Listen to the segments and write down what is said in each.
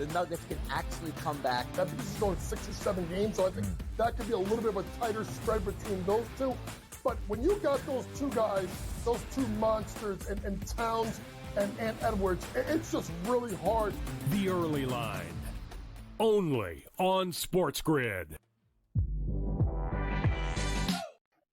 the Nuggets can actually come back. I think this is going 6 or 7 games, so I think that could be a little bit of a tighter spread between those two. But when you got those two guys, those two monsters, and Towns and Edwards, it's just really hard. The Early Line, only on SportsGrid.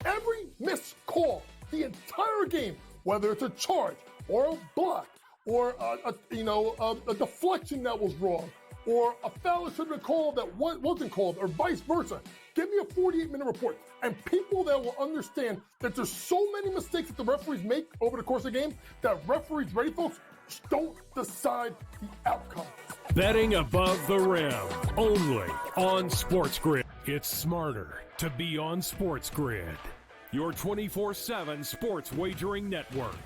Every missed call, the entire game, whether it's a charge or a block or a deflection that was wrong, or a foul that should have been called that wasn't called, or vice versa. Give me a 48-minute report. And people that will understand that there's so many mistakes that the referees make over the course of the game that referees, ready folks, don't decide the outcome. Betting above the rim, only on SportsGrid. It's smarter to be on SportsGrid. Your 24/7 sports wagering network.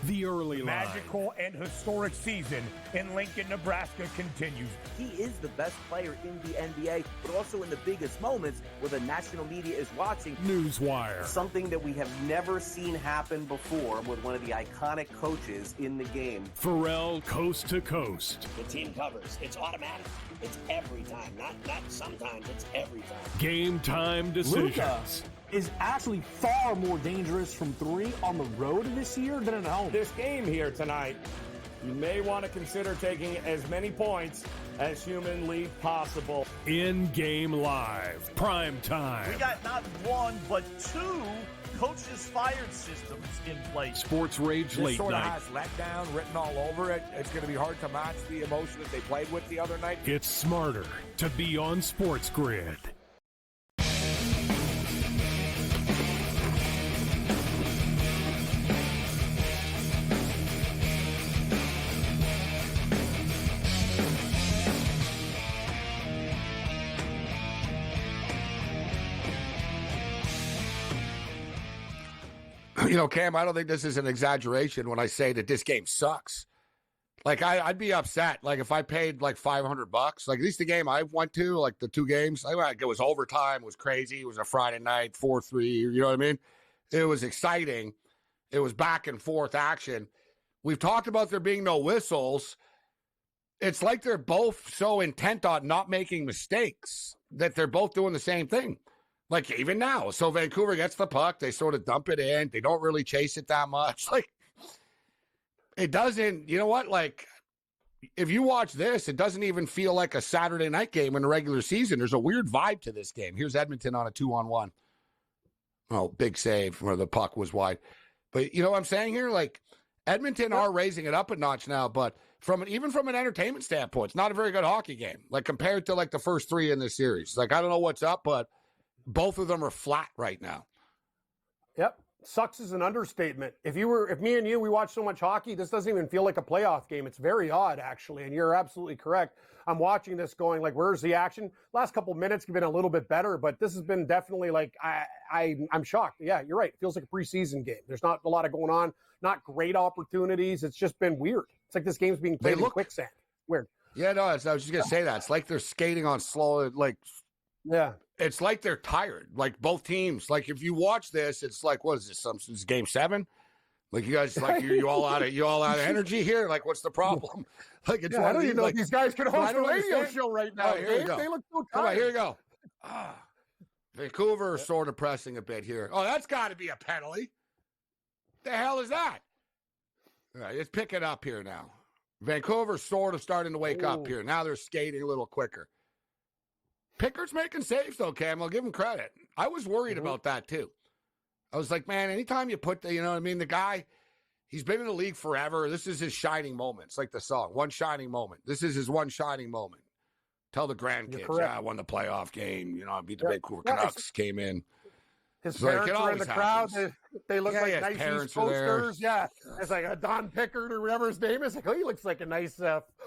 The Early Line. Magical and historic season in Lincoln, Nebraska continues. He is the best player in the NBA, but also in the biggest moments where the national media is watching. Newswire. Something that we have never seen happen before with one of the iconic coaches in the game. Pharrell, coast to coast. The team covers. It's automatic. It's every time. Not sometimes. It's every time. Game time decisions. Luka is actually far more dangerous from 3 on the road this year than at home. This game here tonight, you may want to consider taking as many points as humanly possible. In-game live, prime time. We got not 1, but 2 coaches fired systems in place. SportsRage late sort night. of has letdown written all over it. It's going to be hard to match the emotion that they played with the other night. It's smarter to be on SportsGrid. You know, Cam, I don't think this is an exaggeration when I say that this game sucks. Like, I'd be upset. Like, if I paid, like, $500, like, at least the game I went to, like, the 2 games, it was overtime, it was crazy, it was a Friday night, 4-3, you know what I mean? It was exciting. It was back and forth action. We've talked about there being no whistles. It's like they're both so intent on not making mistakes that they're both doing the same thing. Like, even now. So Vancouver gets the puck. They sort of dump it in. They don't really chase it that much. Like, it doesn't, you know what? Like, if you watch this, it doesn't even feel like a Saturday night game in the regular season. There's a weird vibe to this game. Here's Edmonton on a 2-on-1. Oh, big save where the puck was wide. But you know what I'm saying here? Like, Edmonton are raising it up a notch now, but even from an entertainment standpoint, it's not a very good hockey game. Like, compared to, like, the first 3 in this series. Like, I don't know what's up, but both of them are flat right now. Yep. Sucks is an understatement. If me and you, we watch so much hockey, this doesn't even feel like a playoff game. It's very odd, actually. And you're absolutely correct. I'm watching this going like, where's the action? Last couple of minutes have been a little bit better, but this has been definitely like, I'm shocked. Yeah, you're right. It feels like a preseason game. There's not a lot of going on, not great opportunities. It's just been weird. It's like this game's being played in quicksand. Weird. Yeah, no, I was just going to say that. It's like they're skating on slow, like, yeah. It's like they're tired, like both teams. Like, if you watch this, it's like, what is this? This is game 7? Like, you guys, like, you all out of energy here? Like, what's the problem? Like, it's I don't even know like, if these guys could host a radio understand. show right now. Here we go. They look so tired. All right, here we go. Vancouver is sort of pressing a bit here. Oh, that's got to be a penalty. The hell is that? All right, let's pick it up here now. Vancouver's sort of starting to wake up here. Now they're skating a little quicker. Pickett's making saves, though, Cam. I'll give him credit. I was worried about that, too. I was like, man, anytime you put you know what I mean? The guy, he's been in the league forever. This is his shining moment. It's like the song, One Shining Moment. This is his one shining moment. Tell the grandkids, I won the playoff game. You know, I beat the Vancouver Canucks, came in. His parents are in the crowd. They look like nice parents posters. Yeah. It's like a Don Pickard or whatever his name is. Like, oh, he looks like a nice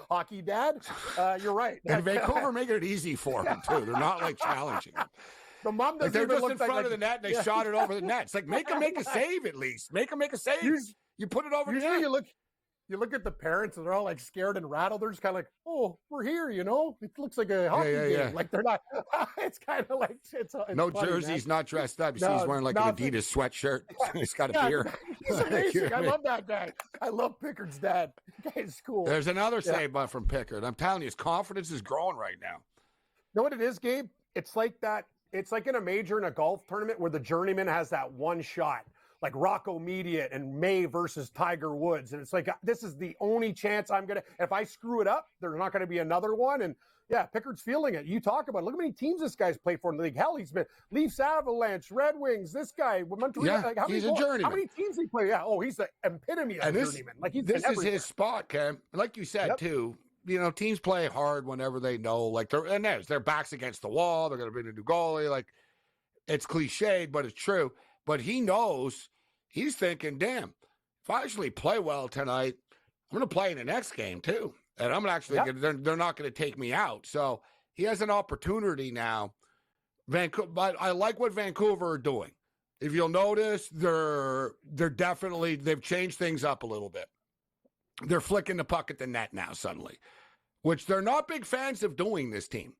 hockey dad. You're right. And Vancouver making it easy for him, too. They're not, like, challenging him. The mom doesn't they're even just look in front of the net, and they shot it over the net. It's like, make him make a save at least. Make him make a save. You put it over the net. You look at the parents and they're all like scared and rattled. They're just kind of like, "Oh, we're here," you know. It looks like a hockey game. Yeah. Like they're not. It's kind of like it's no funny, jerseys, man. not dressed up. You see, he's wearing like nothing. an Adidas sweatshirt. He's got a beer. He's amazing. I love that guy. I love Pickard's dad. That guy's cool. There's another save from Pickard. I'm telling you, his confidence is growing right now. You know what it is, Gabe? It's like that. It's like in a major in a golf tournament where the journeyman has that one shot, like Rocco Mediate and May versus Tiger Woods. And it's like, this is the only chance I'm going to, if I screw it up, there's not going to be another one. And yeah, Pickard's feeling it. You talk about it. Look how many teams this guy's played for in the league. Hell, he's been Leafs, Avalanche, Red Wings, this guy. Yeah, like, he's a journeyman. How many teams he play? Yeah. Oh, he's the epitome of journeyman. Like this is his spot, Cam. Like you said, too. You know, teams play hard whenever they know, like their backs against the wall. They're going to bring a new goalie. Like, it's cliched, but it's true. But he knows, he's thinking, damn, if I actually play well tonight, I'm going to play in the next game too. And I'm actually, they're not going to take me out. So he has an opportunity now. Vancouver, but I like what Vancouver are doing. If you'll notice, they're definitely, they've changed things up a little bit. They're flicking the puck at the net now suddenly, which they're not big fans of doing, this team.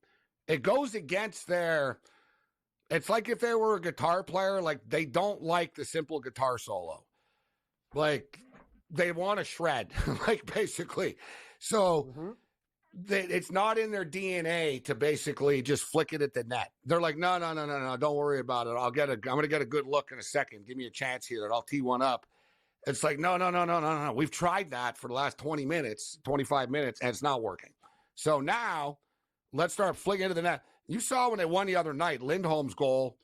It goes against their, it's like if they were a guitar player, like they don't like the simple guitar solo. Like they want to shred, like basically. So it's not in their DNA to basically just flick it at the net. They're like, no, don't worry about it. I'm going to get a good look in a second. Give me a chance here and I'll tee one up. It's like, no. We've tried that for the last 20 minutes, 25 minutes, and it's not working. So now let's start flicking into the net. You saw when they won the other night, Lindholm's goal,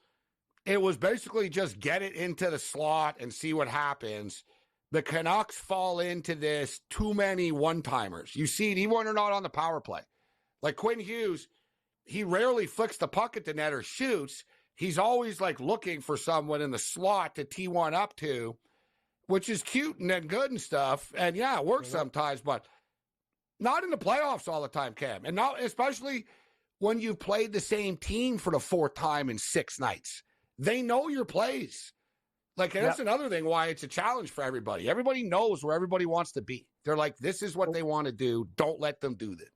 it was basically just get it into the slot and see what happens. The Canucks fall into this too many one-timers. You see it even when they're not on the power play. Like Quinn Hughes, he rarely flicks the puck at the net or shoots. He's always like looking for someone in the slot to tee one up to, which is cute and then good and stuff. And yeah, it works sometimes, but not in the playoffs all the time, Cam. And not especially when you've played the same team for the fourth time in 6 nights. They know your plays. Like, and that's another thing why it's a challenge for everybody. Everybody knows where everybody wants to be. They're like, this is what they want to do. Don't let them do that.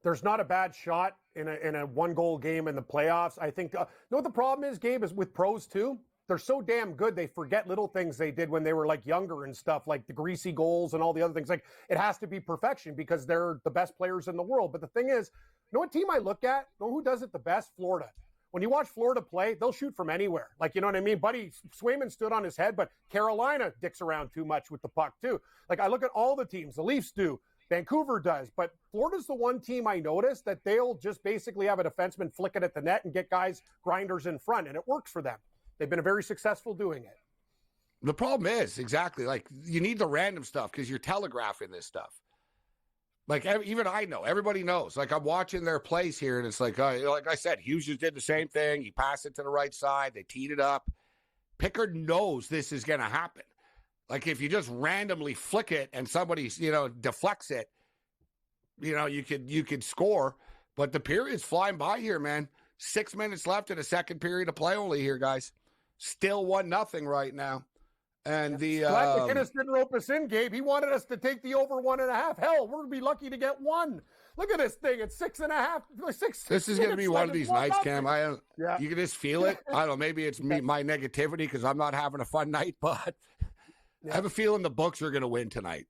There's not a bad shot in a one-goal game in the playoffs. I think, you know what the problem is, Gabe, is with pros too? They're so damn good, they forget little things they did when they were like younger and stuff, like the greasy goals and all the other things. Like, it has to be perfection because they're the best players in the world. But the thing is, you know what team I look at? You know who does it the best? Florida. When you watch Florida play, they'll shoot from anywhere. Like, you know what I mean? Buddy Swayman stood on his head, but Carolina dicks around too much with the puck too. Like, I look at all the teams. The Leafs do. Vancouver does. But Florida's the one team I noticed that they'll just basically have a defenseman flick it at the net and get guys, grinders in front, and it works for them. They've been very successful doing it. The problem is, exactly, like, you need the random stuff because you're telegraphing this stuff. Like, even I know. Everybody knows. Like, I'm watching their plays here, and it's like I said, Hughes just did the same thing. He passed it to the right side. They teed it up. Pickard knows this is going to happen. Like, if you just randomly flick it and somebody, deflects it, you could score. But the period's flying by here, man. 6 minutes left in the second period of play only here, guys. Still 1-0 right now. And glad McInnes didn't rope us in, Gabe. He wanted us to take the over 1.5. Hell, we're going to be lucky to get 1. Look at this thing. It's 6.5. This is going to be one of these nights, Cam. You can just feel it. I don't know. Maybe it's my negativity because I'm not having a fun night, but I have a feeling the books are going to win tonight.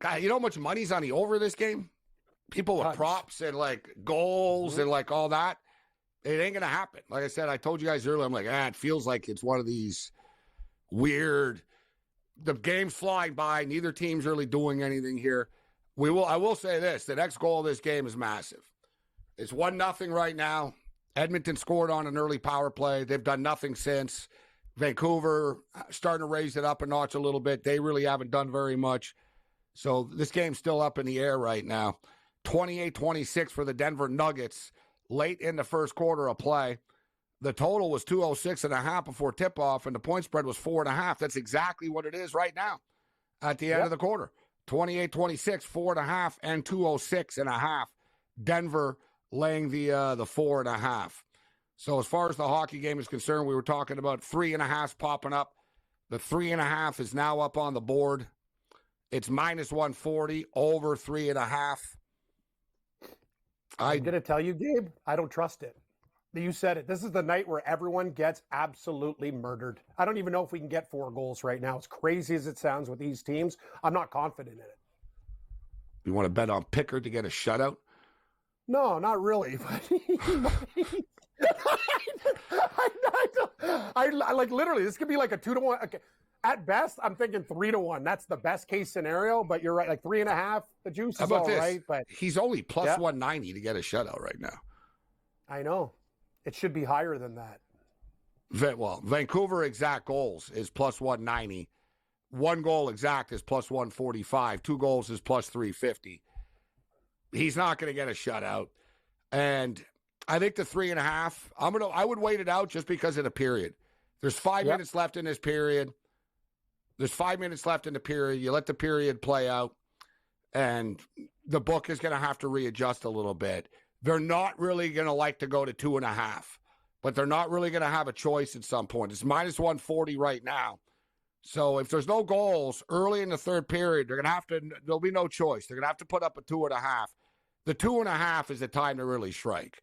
God, you know how much money's on the over this game? People with props and like goals and like all that. It ain't going to happen. Like I said, I told you guys earlier, I'm like, it feels like it's one of these weird, the game's flying by. Neither team's really doing anything here. I will say this, the next goal of this game is massive. It's 1-0 right now. Edmonton scored on an early power play. They've done nothing since. Vancouver starting to raise it up a notch a little bit. They really haven't done very much. So this game's still up in the air right now. 28-26 for the Denver Nuggets late in the first quarter of play. The total was 206.5 before tip-off, and the point spread was 4.5. That's exactly what it is right now at the end of the quarter. 28-26, 4.5, and 206.5. Denver laying the 4.5. So as far as the hockey game is concerned, we were talking about 3.5 popping up. The 3.5 is now up on the board. It's minus 140, over 3.5. I'm going to tell you, Gabe, I don't trust it. You said it. This is the night where everyone gets absolutely murdered. I don't even know if we can get 4 goals right now. As crazy as it sounds with these teams, I'm not confident in it. You want to bet on Pickard to get a shutout? No, not really. I like literally, this could be like a 2-1. Okay. At best, I'm thinking 3-1. That's the best case scenario, but you're right. Like 3.5, the juice is all right. But he's only plus 190 to get a shutout right now. I know. It should be higher than that. Well, Vancouver exact goals is plus 190. 1 goal exact is plus 145. 2 goals is plus 350. He's not going to get a shutout. And I think the 3.5, I would wait it out just because of the period. There's 5 minutes left in this period. There's 5 minutes left in the period. You let the period play out, and the book is going to have to readjust a little bit. They're not really going to like to go to 2.5, but they're not really going to have a choice at some point. It's minus 140 right now. So if there's no goals early in the third period, there'll be no choice. They're going to have to put up a 2.5. The 2.5 is the time to really strike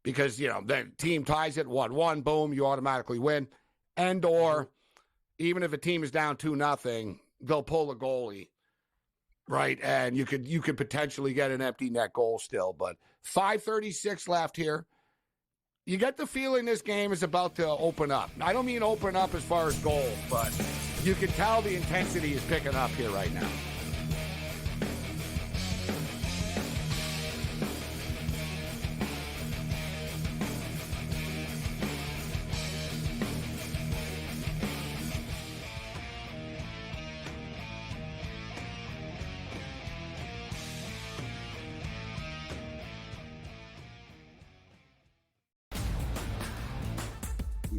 because, the team ties it 1-1, boom, you automatically win. And or even if a team is down 2-0, they'll pull a goalie. Right, and you could potentially get an empty net goal still, but 5:36 left here. You get the feeling this game is about to open up. I don't mean open up as far as goals, but you can tell the intensity is picking up here right now.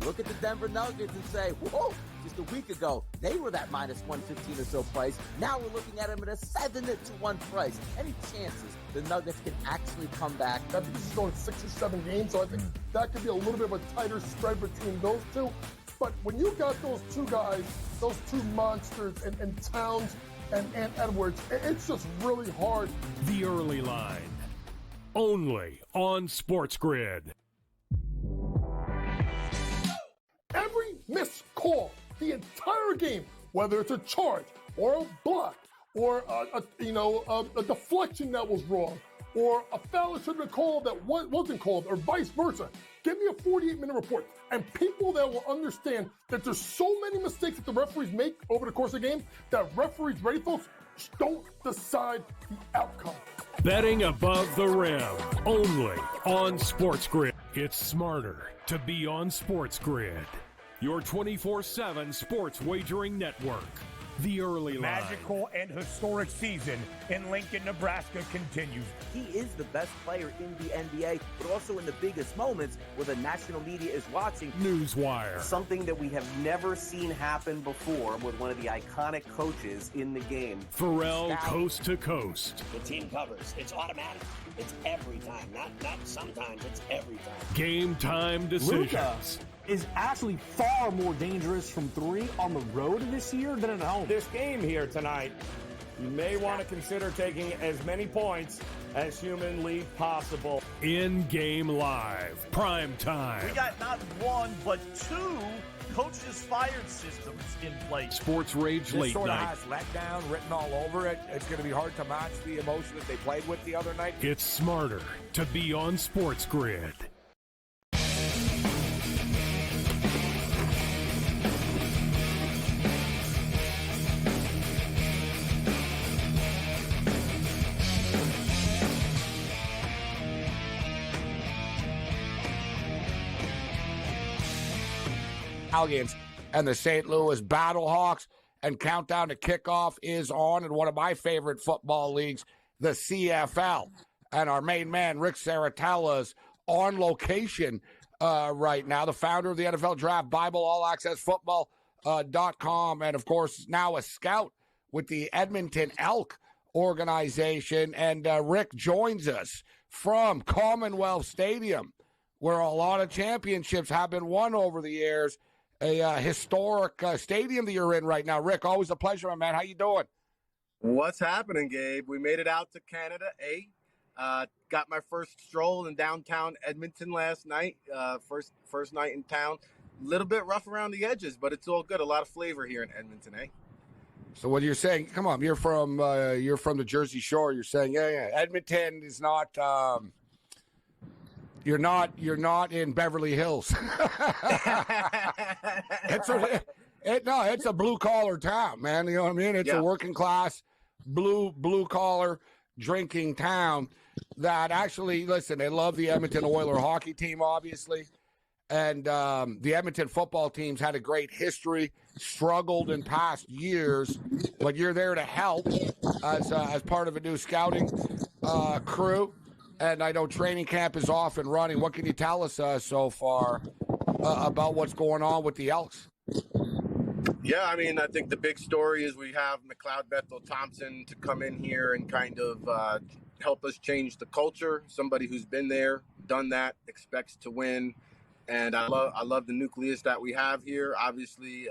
Look at the Denver Nuggets and say, whoa, just a week ago, they were that minus 115 or so price. Now we're looking at them at a 7-1 price. Any chances the Nuggets can actually come back? I think this is going 6 or 7 games, so I think that could be a little bit of a tighter spread between those two. But when you got those two guys, those two monsters, and Towns and Edwards, it's just really hard. The early line, only on SportsGrid. Every missed call, the entire game, whether it's a charge or a block or a deflection that was wrong or a foul that should have been called that wasn't called or vice versa, give me a 48-minute report. And people that will understand that there's so many mistakes that the referees make over the course of the game that referees, ready folks, don't decide the outcome. Betting above the rim, only on SportsGrid. It's smarter to be on SportsGrid. Your 24/7 sports wagering network. The early line. Magical and historic season in Lincoln, Nebraska continues. He is the best player in the NBA, but also in the biggest moments where the national media is watching. Newswire. Something that we have never seen happen before with one of the iconic coaches in the game. Pharrell coast to coast. The team covers. It's automatic. It's every time. Not sometimes. It's every time. Game time decisions. Luka is actually far more dangerous from 3 on the road this year than at home. This game here tonight, you may want to consider taking as many points as humanly possible. In-game live, prime time. We got not 1, but 2 coaches fired systems in place. SportsRage late sort of night. has letdown written all over it. It's going to be hard to match the emotion that they played with the other night. It's smarter to be on SportsGrid. Games and the St. Louis Battlehawks, and countdown to kickoff is on in one of my favorite football leagues, the CFL. And our main man, Rick Saratella, is on location right now, the founder of the NFL Draft Bible, All Access Football.com, and of course now a scout with the Edmonton Elk organization. And Rick joins us from Commonwealth Stadium, where a lot of championships have been won over the years. A historic stadium that you're in right now. Rick, always a pleasure, my man. How you doing? What's happening, Gabe? We made it out to Canada, got my first stroll in downtown Edmonton last night. First night in town. A little bit rough around the edges, but it's all good. A lot of flavor here in Edmonton, So what you're saying? Come on, you're from the Jersey Shore. You're saying, yeah. Edmonton is not. You're not in Beverly Hills. It's a blue collar town, man. You know what I mean? It's a working class, blue collar drinking town that actually, listen, they love the Edmonton Oilers hockey team, obviously. And the Edmonton football team's had a great history, struggled in past years, but you're there to help as part of a new scouting crew. And I know training camp is off and running. What can you tell us so far about what's going on with the Elks? Yeah, I mean, I think the big story is we have McLeod Bethel Thompson to come in here and kind of help us change the culture. Somebody who's been there, done that, expects to win. And I love the nucleus that we have here. Obviously,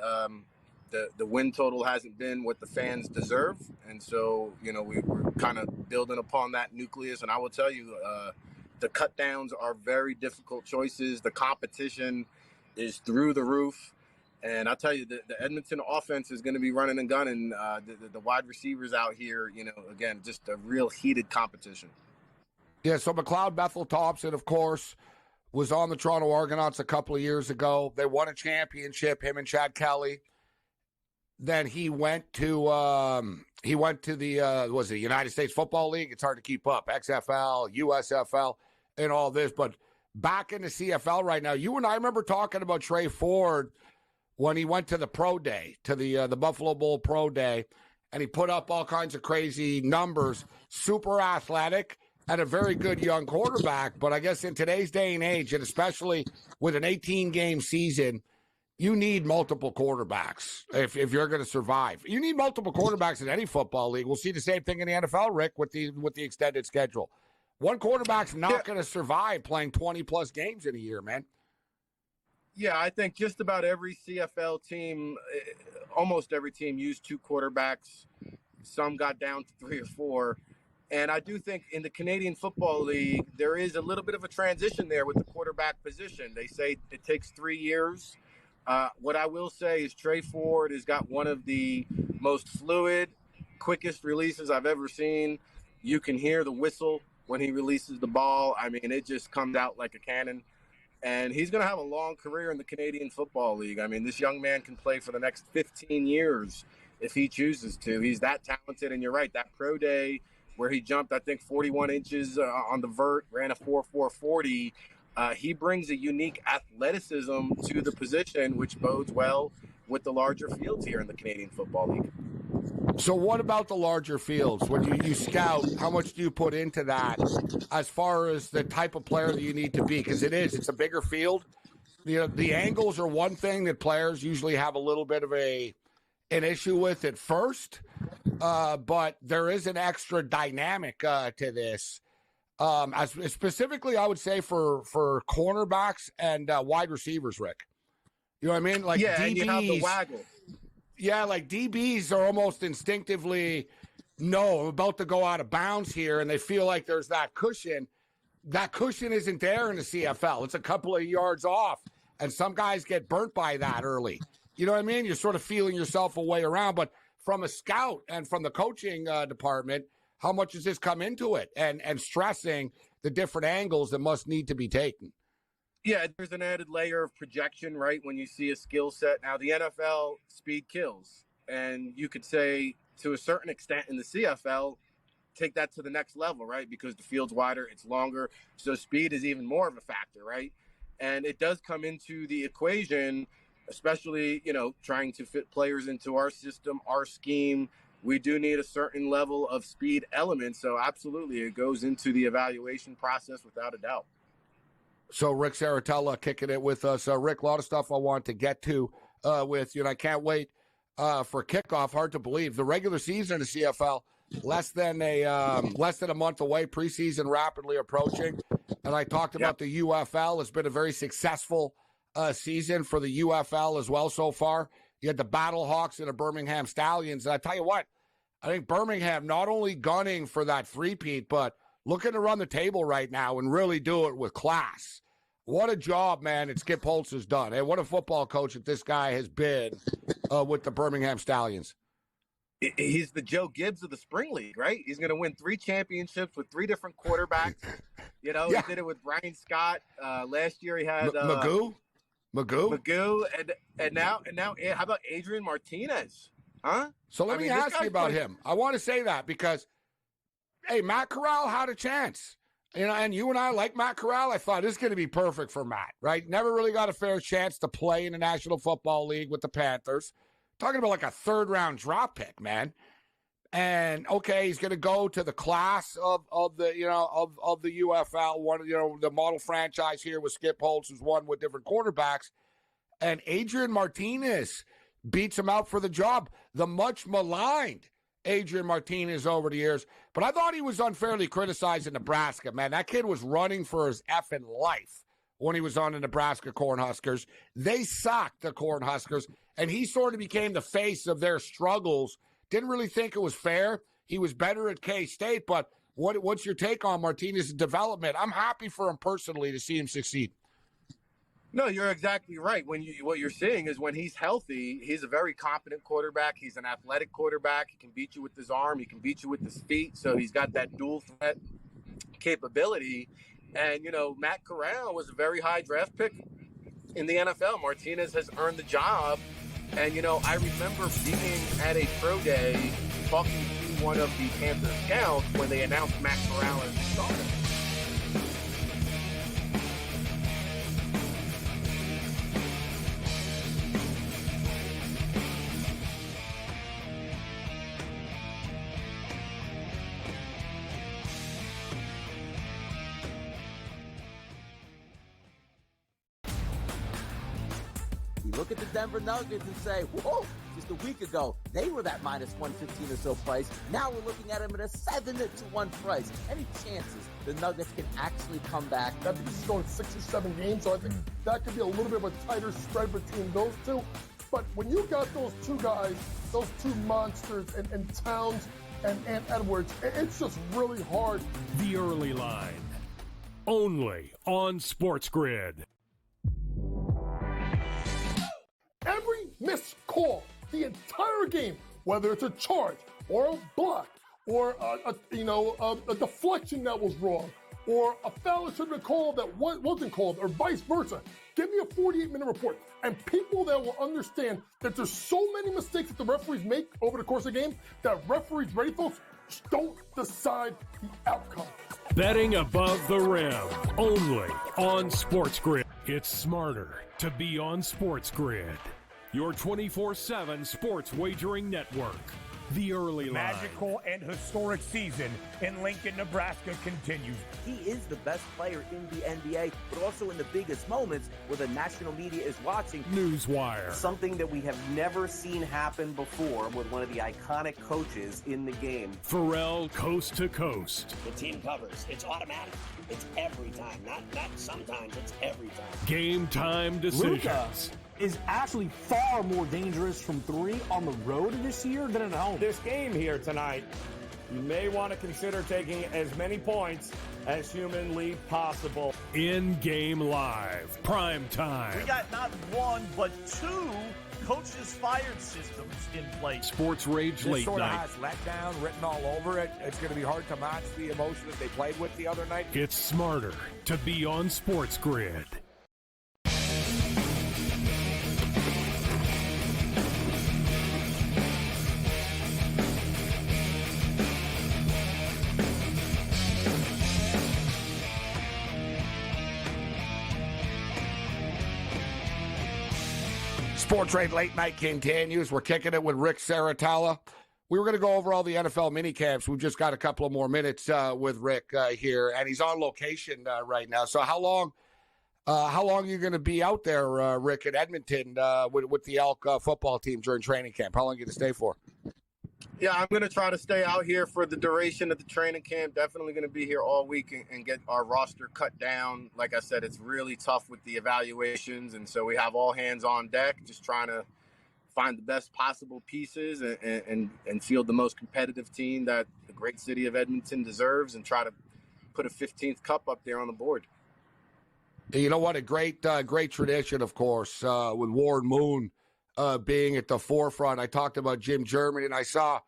the win total hasn't been what the fans deserve. And so, we're kind of building upon that nucleus. And I will tell you, the cut downs are very difficult choices. The competition is through the roof. And I'll tell you, the Edmonton offense is going to be running and gunning. The wide receivers out here, again, just a real heated competition. Yeah, so McLeod Bethel Thompson, of course, was on the Toronto Argonauts a couple of years ago. They won a championship, him and Chad Kelly. Then he went to the United States Football League. It's hard to keep up. XFL, USFL, and all this. But back in the CFL right now, you and I remember talking about Trey Ford when he went to the pro day, to the Buffalo Bowl pro day, and he put up all kinds of crazy numbers, super athletic, and a very good young quarterback. But I guess in today's day and age, and especially with an 18-game season, you need multiple quarterbacks if you're going to survive. You need multiple quarterbacks in any football league. We'll see the same thing in the NFL, Rick, with the extended schedule. One quarterback's not going to survive playing 20-plus games in a year, man. Yeah, I think just about every CFL team, almost every team, used two quarterbacks. Some got down to 3 or 4. And I do think in the Canadian Football League, there is a little bit of a transition there with the quarterback position. They say it takes 3 years. What I will say is Trey Ford has got one of the most fluid, quickest releases I've ever seen. You can hear the whistle when he releases the ball. I mean, it just comes out like a cannon. And he's going to have a long career in the Canadian Football League. I mean, this young man can play for the next 15 years if he chooses to. He's that talented. And you're right, that pro day where he jumped, I think, 41 inches on the vert, ran a 4.4 40. He brings a unique athleticism to the position, which bodes well with the larger fields here in the Canadian Football League. So what about the larger fields? When you scout, how much do you put into that as far as the type of player that you need to be? Because it's a bigger field. The angles are one thing that players usually have a little bit of an issue with at first, but there is an extra dynamic to this. As specifically, I would say for cornerbacks and wide receivers, Rick. You know what I mean? Like yeah, DBs, and you have the waggle. Yeah, like DBs are almost instinctively, no, I'm about to go out of bounds here, and they feel like there's that cushion. That cushion isn't there in the CFL. It's a couple of yards off, and some guys get burnt by that early. You know what I mean? You're sort of feeling yourself a way around, but from a scout and from the coaching department, how much does this come into it and stressing the different angles that must need to be taken? Yeah, there's an added layer of projection, right, when you see a skill set. Now, the NFL, speed kills. And you could say, to a certain extent in the CFL, take that to the next level, right, because the field's wider, it's longer, so speed is even more of a factor, right? And it does come into the equation, especially, trying to fit players into our system, our scheme. We do need a certain level of speed element, so absolutely it goes into the evaluation process without a doubt. So Rick Saratella kicking it with us. Rick, a lot of stuff I want to get to with you, and I can't wait for kickoff. Hard to believe. The regular season in the CFL, less than a month away, preseason rapidly approaching. And I talked about the UFL. It's been a very successful season for the UFL as well so far. You had the Battlehawks and the Birmingham Stallions. And I tell you what, I think Birmingham not only gunning for that three-peat, but looking to run the table right now and really do it with class. What a job, man, that Skip Holtz has done. And what a football coach that this guy has been with the Birmingham Stallions. He's the Joe Gibbs of the Spring League, right? He's going to win 3 championships with 3 different quarterbacks. You know, Yeah. He did it with Brian Scott. Last year he had Magoo, and now, how about Adrian Martinez? Huh? So let me ask you about him. I want to say that because, hey, Matt Corral had a chance. You know, and you and I like Matt Corral. I thought this is going to be perfect for Matt, right? Never really got a fair chance to play in the National Football League with the Panthers. Talking about like a 3rd-round drop pick, man. And okay, he's going to go to the class of the UFL, one, the model franchise here with Skip Holtz, who's won with different quarterbacks, and Adrian Martinez beats him out for the job. The much maligned Adrian Martinez over the years, but I thought he was unfairly criticized in Nebraska. Man, that kid was running for his effing life when he was on the Nebraska Cornhuskers. They socked the Cornhuskers, and he sort of became the face of their struggles. Didn't really think it was fair. He was better at K-State, but what's your take on Martinez's development? I'm happy for him personally to see him succeed. No, you're exactly right. What you're seeing is when he's healthy, he's a very competent quarterback. He's an athletic quarterback. He can beat you with his arm. He can beat you with his feet. So he's got that dual threat capability. And, Matt Corral was a very high draft pick in the NFL. Martinez has earned the job. And, I remember being at a pro day talking to one of the Panther scouts when they announced Matt Corral as the starter. Look at the Denver Nuggets and say, whoa, just a week ago, they were that minus 115 or so price. Now we're looking at them at a 7-1 price. Any chances the Nuggets can actually come back? I think this is going 6 or 7 games, so I think that could be a little bit of a tighter spread between those two. But when you got those two guys, those two monsters, and Towns and Edwards, it's just really hard. The early line, only on SportsGrid. Every missed call, the entire game, whether it's a charge or a block or a deflection that was wrong or a foul that should have been called that wasn't called or vice versa. Give me a 48-minute report. And people that will understand that there's so many mistakes that the referees make over the course of the game that referees, ready folks, don't decide the outcome. Betting above the rim, only on SportsGrid. It's smarter to be on SportsGrid, your 24/7 sports wagering network. The early line. Magical and historic season in Lincoln, Nebraska continues. He is the best player in the NBA, but also in the biggest moments where the national media is watching. Newswire. Something that we have never seen happen before with one of the iconic coaches in the game. Pharrell, coast to coast. The team covers. It's automatic. It's every time. Not sometimes. It's every time. Game time decisions. Luka is actually far more dangerous from 3 on the road this year than at home. This game here tonight, you may want to consider taking as many points as humanly possible. In-game live, prime time. We got not 1, but 2 coaches fired systems in place. SportsRage late sort night. of has letdown written all over it. It's going to be hard to match the emotion that they played with the other night. It's smarter to be on SportsGrid. SportsRage Late Night continues. We're kicking it with Rick Saratella. We were going to go over all the NFL minicamps. We've just got a couple of more minutes with Rick here, and he's on location right now. So how long are you going to be out there, Rick, in Edmonton with the Elk football team during training camp? How long are you going to stay for? Yeah, I'm going to try to stay out here for the duration of the training camp. Definitely going to be here all week and get our roster cut down. Like I said, it's really tough with the evaluations, and so we have all hands on deck, just trying to find the best possible pieces and field the most competitive team that the great city of Edmonton deserves and try to put a 15th cup up there on the board. You know what? A great tradition, of course, with Warren Moon being at the forefront. I talked about Jim Germany, and I saw,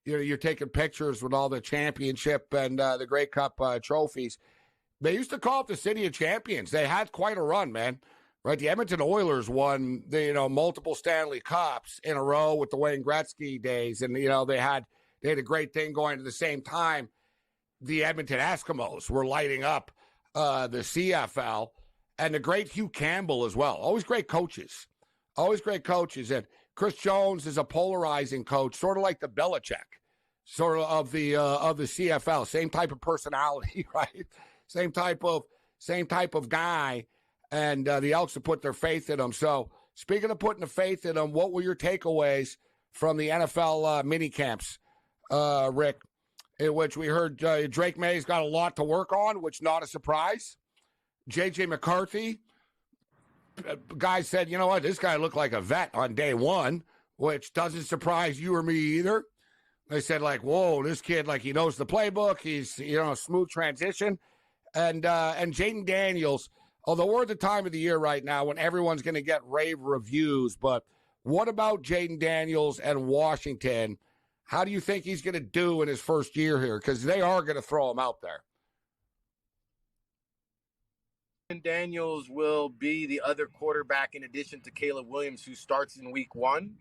you're taking pictures with all the championship and the Grey Cup trophies. They used to call it the City of Champions. They had quite a run, man. Right? The Edmonton Oilers won, multiple Stanley Cups in a row with the Wayne Gretzky days, and they had a great thing going at the same time. The Edmonton Eskimos were lighting up the CFL, and the great Hugh Campbell as well. Always great coaches. And Chris Jones is a polarizing coach, sort of like the Belichick, sort of the CFL. Same type of personality, right? Same type of guy. And the Elks have put their faith in him. So, speaking of putting the faith in him, what were your takeaways from the NFL mini camps, Rick? In which we heard Drake May's got a lot to work on, which not a surprise. J.J. McCarthy, guy said, you know what, this guy looked like a vet on day one, which doesn't surprise you or me either. They said, like, whoa, this kid, like, he knows the playbook. He's, a smooth transition. And Jaden Daniels, although we're at the time of the year right now when everyone's going to get rave reviews, but what about Jaden Daniels and Washington? How do you think he's going to do in his first year here? Because they are going to throw him out there. Daniels will be the other quarterback in addition to Caleb Williams, who starts in week 1.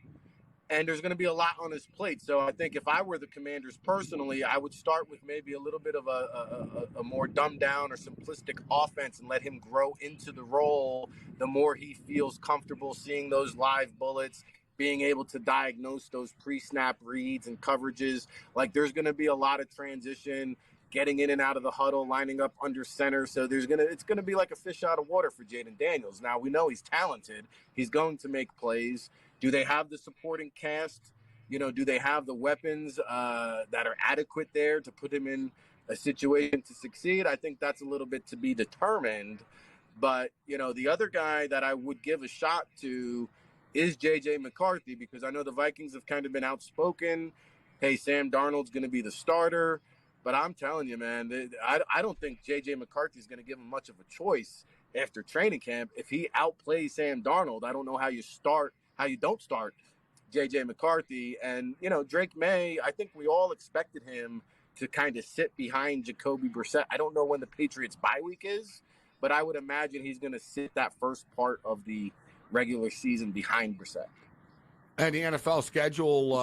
And there's going to be a lot on his plate. So I think if I were the Commanders personally, I would start with maybe a little bit of a more dumbed down or simplistic offense and let him grow into the role the more he feels comfortable seeing those live bullets, being able to diagnose those pre-snap reads and coverages. Like, there's going to be a lot of transition, getting in and out of the huddle, lining up under center. So it's going to be like a fish out of water for Jaden Daniels. Now, we know he's talented. He's going to make plays. Do they have the supporting cast? Do they have the weapons that are adequate there to put him in a situation to succeed? I think that's a little bit to be determined. But, the other guy that I would give a shot to is J.J. McCarthy, because I know the Vikings have kind of been outspoken. Hey, Sam Darnold's going to be the starter. But I'm telling you, man, I don't think J.J. McCarthy is going to give him much of a choice after training camp. If he outplays Sam Darnold, I don't know how you don't start J.J. McCarthy. And, Drake May, I think we all expected him to kind of sit behind Jacoby Brissett. I don't know when the Patriots bye week is, but I would imagine he's going to sit that first part of the regular season behind Brissett. And the NFL schedule,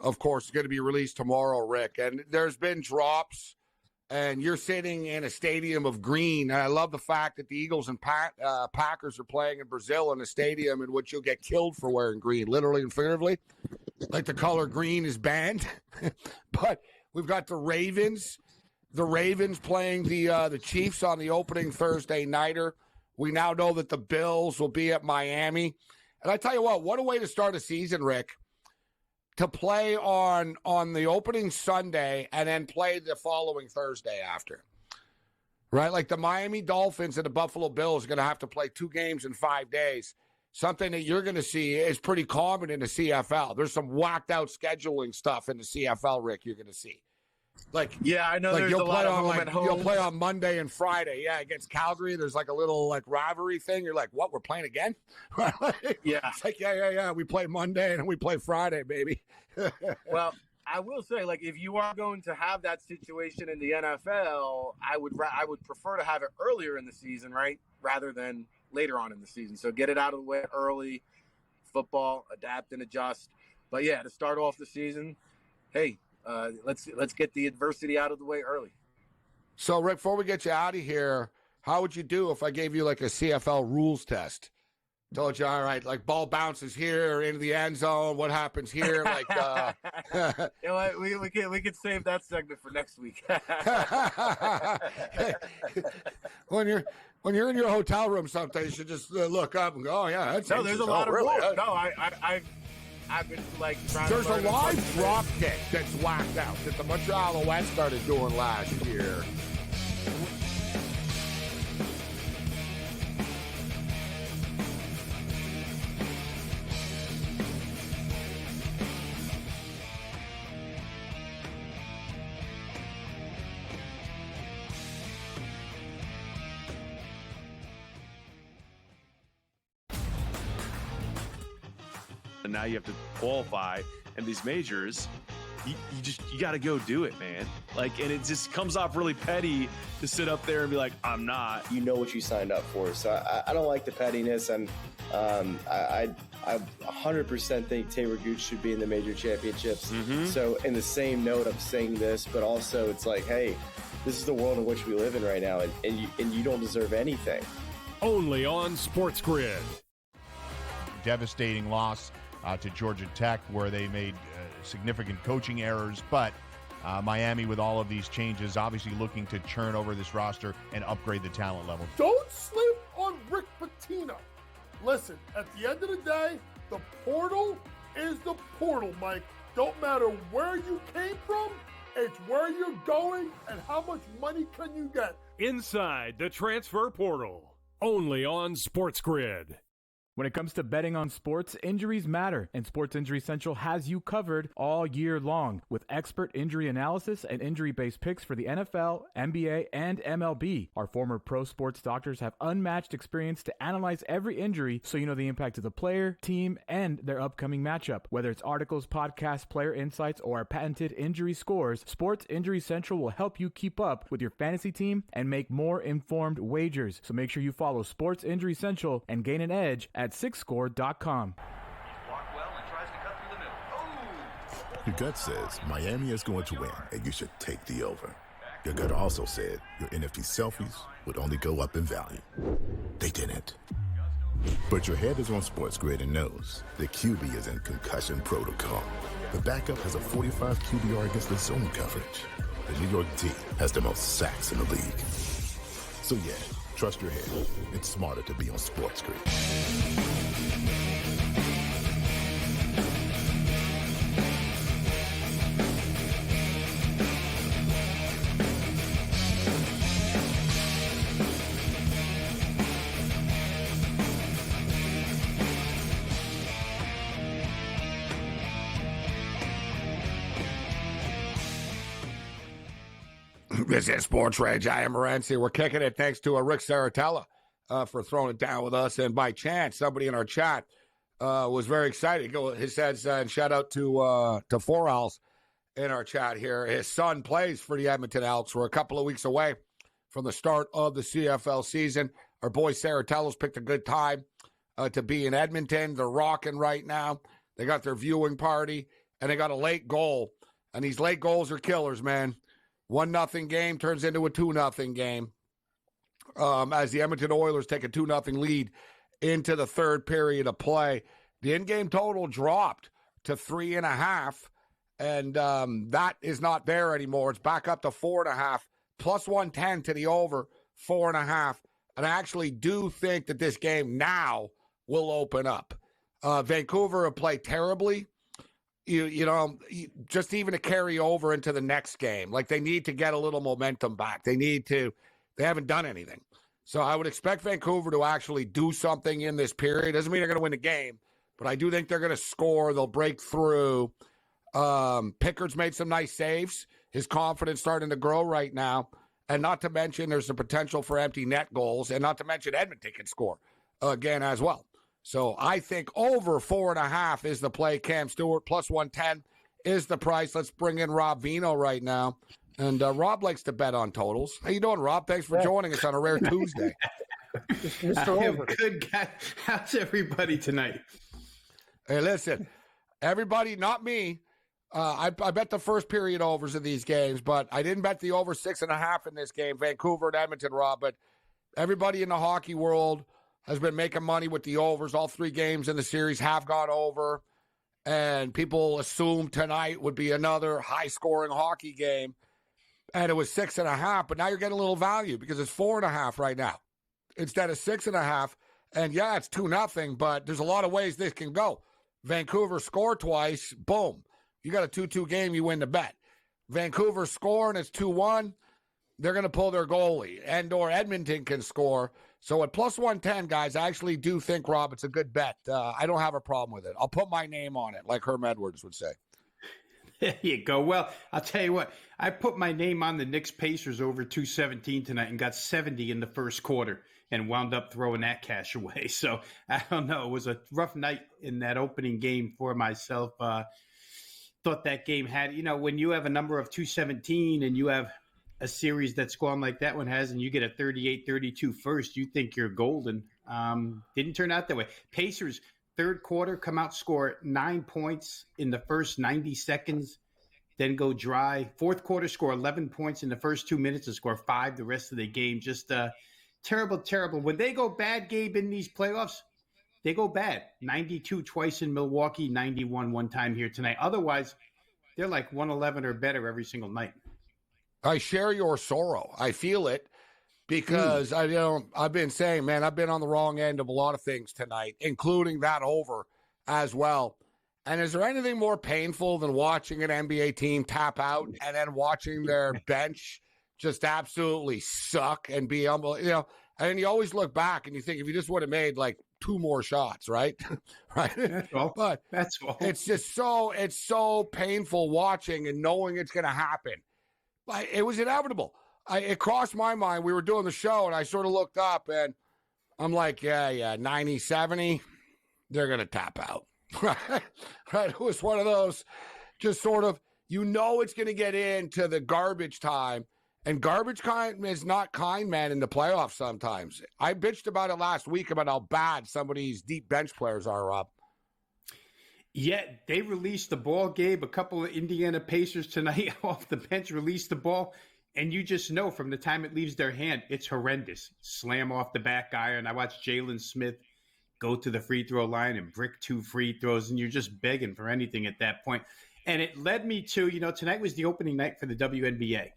of course, is going to be released tomorrow, Rick. And there's been drops, and you're sitting in a stadium of green. And I love the fact that the Eagles and Packers are playing in Brazil in a stadium in which you'll get killed for wearing green, literally and figuratively. Like, the color green is banned. But we've got the Ravens playing the Chiefs on the opening Thursday nighter. We now know that the Bills will be at Miami. And I tell you what a way to start a season, Rick, to play on the opening Sunday and then play the following Thursday after. Right? Like, the Miami Dolphins and the Buffalo Bills are going to have to play 2 games in 5 days. Something that you're going to see is pretty common in the CFL. There's some whacked out scheduling stuff in the CFL, Rick, you're going to see. Like, yeah, I know, like, there's a lot of home at home. You'll play on Monday and Friday, against Calgary. There's like a little rivalry thing. You're like, what? We're playing again? Yeah, it's like yeah. We play Monday and we play Friday, baby. Well, I will say, like, if you are going to have that situation in the NFL, I would prefer to have it earlier in the season, right, rather than later on in the season. So get it out of the way early. Football, adapt and adjust. But yeah, to start off the season, hey. Let's get the adversity out of the way early. So, Rick, before we get you out of here, how would you do if I gave you like a CFL rules test? Told you, all right, like, ball bounces here into the end zone. What happens here? Like, you know what? We could save that segment for next week. When you're in your hotel room, someday you should just look up and go, oh yeah, that's no. There's a lot of rules. No, I've been like trying There's to a live drop kick that's whacked out that the Montreal West started doing last year. and now you have to qualify in these majors. You got to go do it, man. Like, and it just comes off really petty to sit up there and be like, I'm not. You know what you signed up for. So I don't like the pettiness, and I 100% think Taylor Gooch should be in the major championships. So in the same note, I'm saying this, but also it's like, hey, this is the world in which we live in right now, and you don't deserve anything. Only on SportsGrid. Devastating loss to Georgia Tech, where they made significant coaching errors, but Miami, with all of these changes, obviously looking to churn over this roster and upgrade the talent level. Don't sleep on Rick Pitino. Listen, at the end of the day, the portal is the portal, Mike. Don't matter where you came from, it's where you're going and how much money can you get. Inside the transfer portal. Only on SportsGrid. When it comes to betting on sports, injuries matter, and Sports Injury Central has you covered all year long with expert injury analysis and injury-based picks for the NFL, NBA, and MLB. Our former pro sports doctors have unmatched experience to analyze every injury so you know the impact of the player, team, and their upcoming matchup. Whether it's articles, podcasts, player insights, or our patented injury scores, Sports Injury Central will help you keep up with your fantasy team and make more informed wagers. So make sure you follow Sports Injury Central and gain an edge at SixScore.com. Your gut says Miami is going to win, and you should take the over. Your gut also said your NFT selfies would only go up in value. They didn't. But your head is on SportsGrid and knows the QB is in concussion protocol. The backup has a 45 QBR against the zone coverage. The New York D has the most sacks in the league. So yeah, trust your head. It's smarter to be on SportsGrid. This is SportsRage. I am Morency. We're kicking it thanks to Rick Saratella for throwing it down with us. And by chance, somebody in our chat was very excited. He says, and shout out to Four Owls in our chat here. His son plays for the Edmonton Elks. We're a couple of weeks away from the start of the CFL season. Our boy Saratella's picked a good time to be in Edmonton. They're rocking right now. They got their viewing party, and they got a late goal. And these late goals are killers, man. 1-0 game turns into a 2-0 game as the Edmonton Oilers take a 2-0 lead into the third period of play. The in-game total dropped to 3.5, and that is not there anymore. It's back up to 4.5, plus 110 to the over, 4.5. And I actually do think that this game now will open up. Vancouver have played terribly. You know, just even to carry over into the next game. Like, they need to get a little momentum back. They haven't done anything. So I would expect Vancouver to actually do something in this period. Doesn't mean they're going to win the game, but I do think they're going to score. They'll break through. Pickard's made some nice saves. His confidence starting to grow right now. And not to mention there's the potential for empty net goals. And not to mention Edmonton can score again as well. So I think over 4.5 is the play. Cam Stewart plus 110 is the price. Let's bring in Rob Vino right now. And Rob likes to bet on totals. How you doing, Rob? Thanks for joining us on a rare Tuesday. I am good, guy. How's everybody tonight? Hey, listen, everybody, not me. I bet the first period overs of these games, but I didn't bet the over 6.5 in this game, Vancouver and Edmonton, Rob. But everybody in the hockey world has been making money with the overs. All three games in the series have gone over. And people assumed tonight would be another high-scoring hockey game. And it was 6.5, but now you're getting a little value because it's 4.5 right now instead of 6.5. And, yeah, it's 2-0, but there's a lot of ways this can go. Vancouver score twice, boom. You got a 2-2 game, you win the bet. Vancouver score and it's 2-1. They're going to pull their goalie. And/or Edmonton can score. So at plus 110, guys, I actually do think, Rob, it's a good bet. I don't have a problem with it. I'll put my name on it, like Herm Edwards would say. There you go. Well, I'll tell you what. I put my name on the Knicks Pacers over 217 tonight and got 70 in the first quarter. and wound up throwing that cash away. So I don't know. It was a rough night in that opening game for myself. Thought that game had, when you have a number of 217 and you have a series that's gone like that one has, and you get a 38-32 first, you think you're golden. Didn't turn out that way. Pacers, third quarter, come out, score 9 points in the first 90 seconds, then go dry. Fourth quarter, score 11 points in the first 2 minutes and score 5 the rest of the game. Just terrible, terrible. When they go bad, Gabe, in these playoffs, they go bad. 92 twice in Milwaukee, 91 one time here tonight. Otherwise, they're like 111 or better every single night. I share your sorrow. I feel it because I've been saying, man, I've been on the wrong end of a lot of things tonight, including that over as well. And is there anything more painful than watching an NBA team tap out and then watching their bench just absolutely suck and be and then you always look back and you think if you just would have made like 2 more shots, right? Right. That's all. But that's all. It's just so painful watching and knowing it's going to happen. But it was inevitable. It crossed my mind. We were doing the show and I sort of looked up and I'm like, yeah, 90, 70, they're going to tap out. Right. It was one of those just sort of, it's going to get into the garbage time. And garbage time is not kind, man, in the playoffs sometimes. I bitched about it last week about how bad some of these deep bench players are, Rob. Yeah, they released the ball, Gabe. A couple of Indiana Pacers tonight off the bench released the ball. And you just know from the time it leaves their hand, it's horrendous. Slam off the back iron. I watched Jalen Smith go to the free throw line and brick 2 free throws. And you're just begging for anything at that point. And it led me to, tonight was the opening night for the WNBA.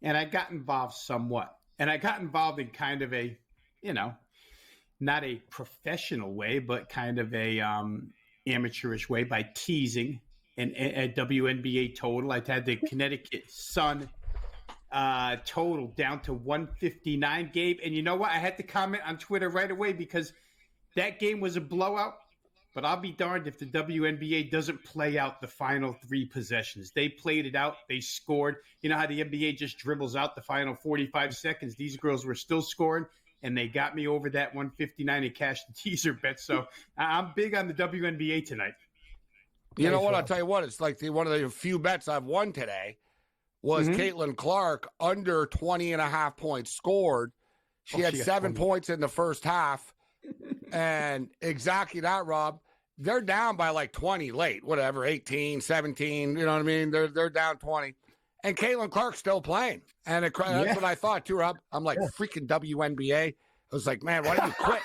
And I got involved somewhat. And I got involved in kind of a, not a professional way, but kind of a amateurish way by teasing a WNBA total. I had the Connecticut Sun total down to 159, Gabe. And you know what? I had to comment on Twitter right away because that game was a blowout. But I'll be darned if the WNBA doesn't play out the final 3 possessions. They played it out. They scored. You know how the NBA just dribbles out the final 45 seconds? These girls were still scoring, and they got me over that 159 and cashed the teaser bet. So I'm big on the WNBA tonight. You know what? I'll tell you what. It's like one of the few bets I've won today was Caitlin Clark under 20.5 points scored. She had 7 points in the first half. And exactly that, Rob. They're down by like 20 late, whatever, 18, 17, you know what I mean? They're down 20. And Caitlin Clark's still playing. And that's what I thought too, Rob. I'm like, freaking WNBA. I was like, man, why did you quit?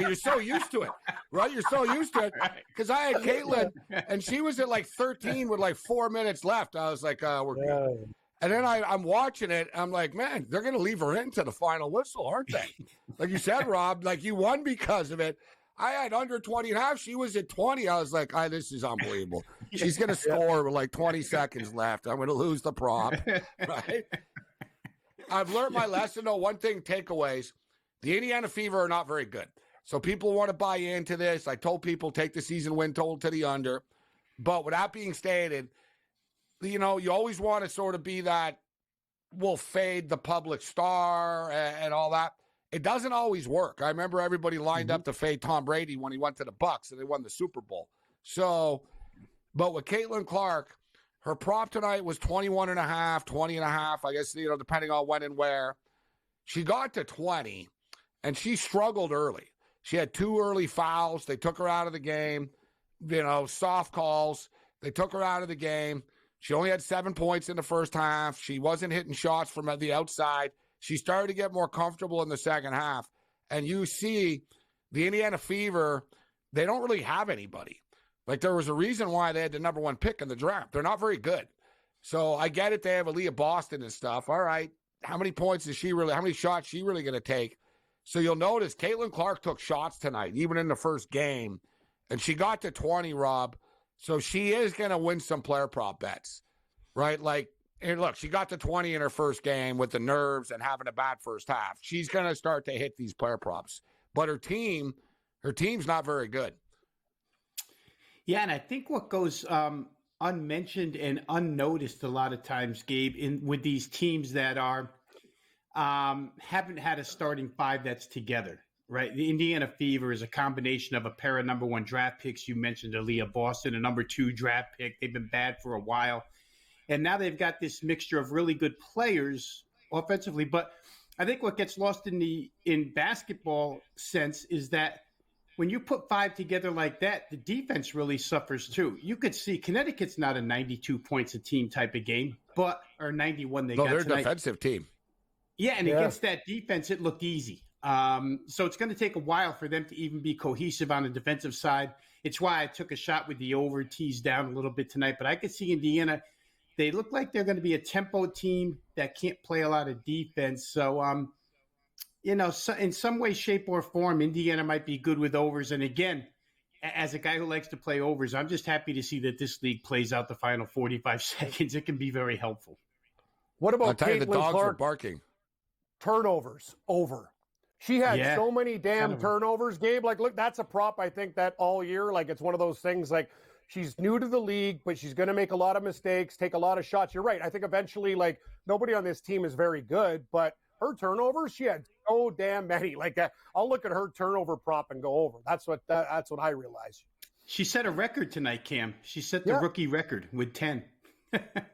You're so used to it, right? You're so used to it. Because I had Caitlin, and she was at like 13 with like 4 minutes left. I was like, we're good. And then I'm watching it. I'm like, man, they're going to leave her into the final whistle, aren't they? Like you said, Rob, like you won because of it. I had under 20.5. She was at 20. I was like, this is unbelievable. She's going to score with like 20 seconds left. I'm going to lose the prop, right? I've learned my lesson, though. One thing, takeaways. The Indiana Fever are not very good. So people want to buy into this. I told people take the season win total to the under. But with that being stated, you always want to sort of be that will fade the public star and all that. It doesn't always work. I remember everybody lined up to fade Tom Brady when he went to the Bucs and they won the Super Bowl. So, but with Caitlin Clark, her prop tonight was 21.5, 20.5, I guess, depending on when and where. She got to 20 and she struggled early. She had 2 early fouls. They took her out of the game, soft calls. They took her out of the game. She only had 7 points in the first half. She wasn't hitting shots from the outside. She started to get more comfortable in the second half. And you see the Indiana Fever, they don't really have anybody. Like there was a reason why they had the number 1 pick in the draft. They're not very good. So I get it. They have Aaliyah Boston and stuff. All right. How many shots is she really going to take? So you'll notice Caitlin Clark took shots tonight, even in the first game. And she got to 20, Rob. So she is going to win some player prop bets, right? Like, and look, she got to 20 in her first game with the nerves and having a bad first half. She's going to start to hit these player props. But her team's not very good. Yeah, and I think what goes unmentioned and unnoticed a lot of times, Gabe, with these teams that are haven't had a starting five that's together, right? The Indiana Fever is a combination of a pair of number one draft picks. You mentioned Aaliyah Boston, a number two draft pick. They've been bad for a while. And now they've got this mixture of really good players offensively. But I think what gets lost in basketball sense is that when you put five together like that, the defense really suffers too. You could see Connecticut's not a 92 points a team type of game, or 91 they got they're tonight. a defensive team. Yeah, and against that defense, it looked easy. So it's going to take a while for them to even be cohesive on the defensive side. It's why I took a shot with the over, teased down a little bit tonight. But I could see Indiana. They look like they're going to be a tempo team that can't play a lot of defense. So, in some way, shape, or form, Indiana might be good with overs. And again, as a guy who likes to play overs, I'm just happy to see that this league plays out the final 45 seconds. It can be very helpful. What about I'll tell you, the Caitlin dogs were Clark? barking. Turnovers over. She had so many damn turnovers, Gabe. Like, look, that's a prop, I think, that all year. Like, it's one of those things, like, she's new to the league, but she's going to make a lot of mistakes, take a lot of shots. You're right. I think eventually, like, nobody on this team is very good, but her turnovers, she had so damn many. Like, I'll look at her turnover prop and go over. That's what I realize. She set a record tonight, Cam. She set the rookie record with 10.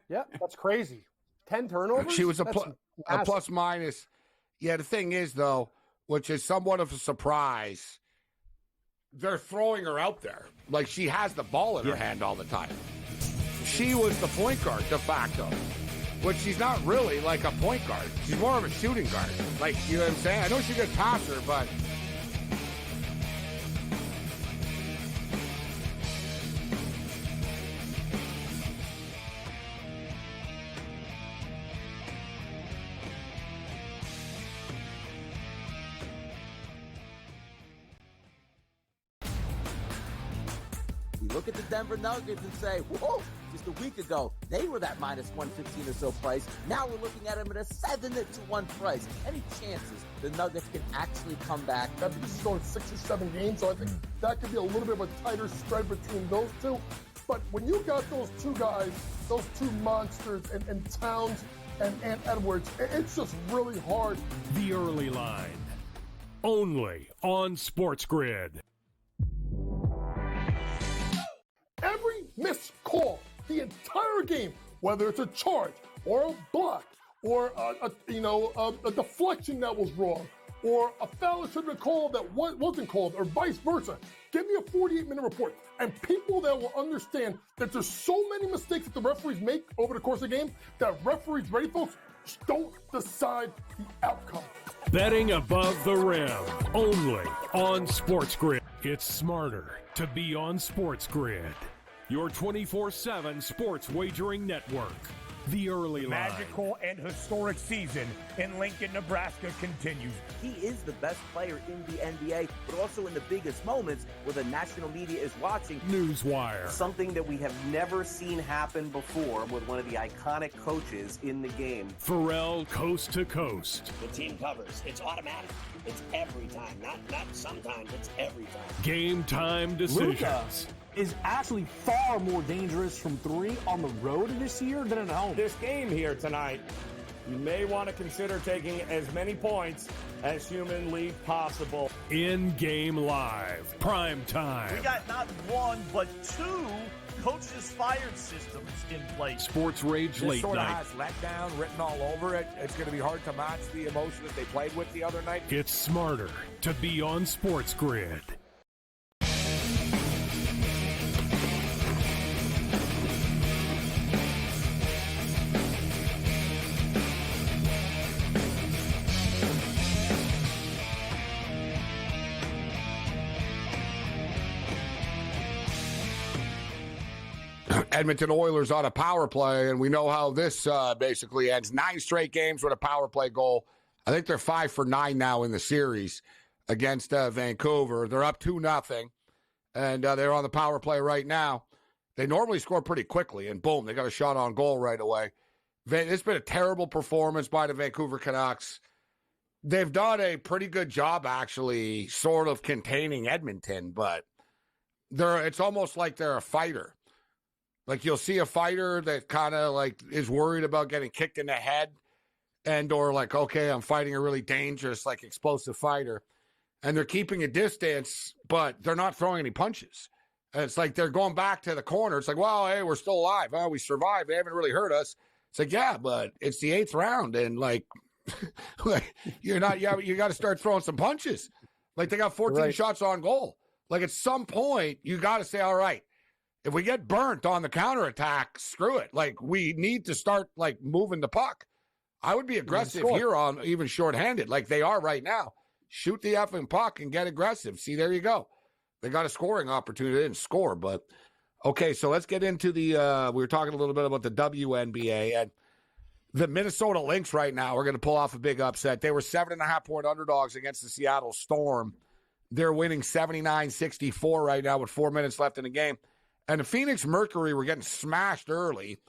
Yeah, that's crazy. 10 turnovers? She was a plus minus. Yeah, the thing is, though, which is somewhat of a surprise, they're throwing her out there. Like, she has the ball in her hand all the time. She was the point guard de facto, which she's not really like a point guard. She's more of a shooting guard. Like, you know what I'm saying? I know she's a good passer, but... We look at the Denver Nuggets and say, whoa, just a week ago, they were that minus 115 or so price. Now we're looking at them at a 7-1 price. Any chances the Nuggets can actually come back? I think this is going 6 or 7 games, so I think that could be a little bit of a tighter spread between those two. But when you got those two guys, those two monsters, and Towns and Edwards, it's just really hard. The early line, only on SportsGrid. Every missed call, the entire game, whether it's a charge or a block or a deflection that was wrong or a foul that should have been called that wasn't called or vice versa. Give me a 48-minute report. And people that will understand that there's so many mistakes that the referees make over the course of the game that referees, ready folks, don't decide the outcome. Betting above the rim, only on SportsGrid. It's smarter to be on SportsGrid, your 24/7 sports wagering network. The early The line. magical and historic season in Lincoln, Nebraska continues. He is the best player in the NBA, but also in the biggest moments where the national media is watching. Newswire. Something that we have never seen happen before with one of the iconic coaches in the game. Pharrell coast to coast. The team covers. It's automatic. It's every time. Not sometimes. It's every time. Game time decisions. Luka is actually far more dangerous from three on the road this year than at home. This game here tonight, you may want to consider taking as many points as humanly possible. In-game live. Prime time. We got not one, but two coaches fired systems in place. SportsRage This late sort of night. has letdown written all over it. It's going to be hard to match the emotion that they played with the other night. It's smarter to be on SportsGrid. Edmonton Oilers on a power play, and we know how this basically ends. 9 straight games with a power play goal. I think they're 5 for 9 now in the series against Vancouver. They're up 2-0, and they're on the power play right now. They normally score pretty quickly, and boom, they got a shot on goal right away. It's been a terrible performance by the Vancouver Canucks. They've done a pretty good job, actually, sort of containing Edmonton, but it's almost like they're a fighter. Like, you'll see a fighter that kind of like is worried about getting kicked in the head, and or like, okay, I'm fighting a really dangerous, like explosive fighter, and they're keeping a distance, but they're not throwing any punches. And it's like they're going back to the corner. It's like, well, hey, we're still alive. Oh, we survived. They haven't really hurt us. It's like, yeah, but it's the 8th round, and like, you're not. You got to start throwing some punches. Like they got 14 shots on goal. Like at some point, you got to say, all right, if we get burnt on the counterattack, screw it. Like we need to start like moving the puck. I would be aggressive here on even shorthanded, like they are right now. Shoot the effing puck and get aggressive. See, there you go. They got a scoring opportunity. They didn't score, but okay. So let's get into the. We were talking a little bit about the WNBA and the Minnesota Lynx. Right now, we're going to pull off a big upset. They were 7.5-point underdogs against the Seattle Storm. They're winning 79-64 right now with 4 minutes left in the game. And the Phoenix Mercury were getting smashed early,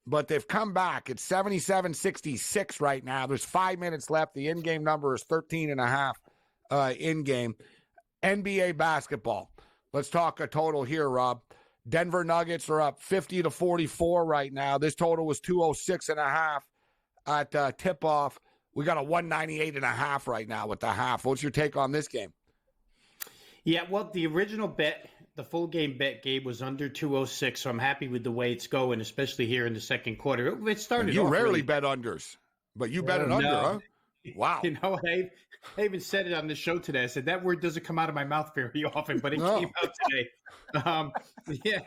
but they've come back. It's 77-66 right now. There's 5 minutes left. The in-game number is 13.5 in-game. NBA basketball. Let's talk a total here, Rob. Denver Nuggets are up 50-44 right now. This total was 206.5 at tip-off. We got a 198.5 right now with the half. What's your take on this game? Yeah, well, the original bet, the full game bet, Gabe, was under 206, so I'm happy with the way it's going, especially here in the second quarter. It started. You off rarely really bet unders, but you bet an under, huh? Wow. You know, I even said it on the show today. I said that word doesn't come out of my mouth very often, but it came out today. Yeah.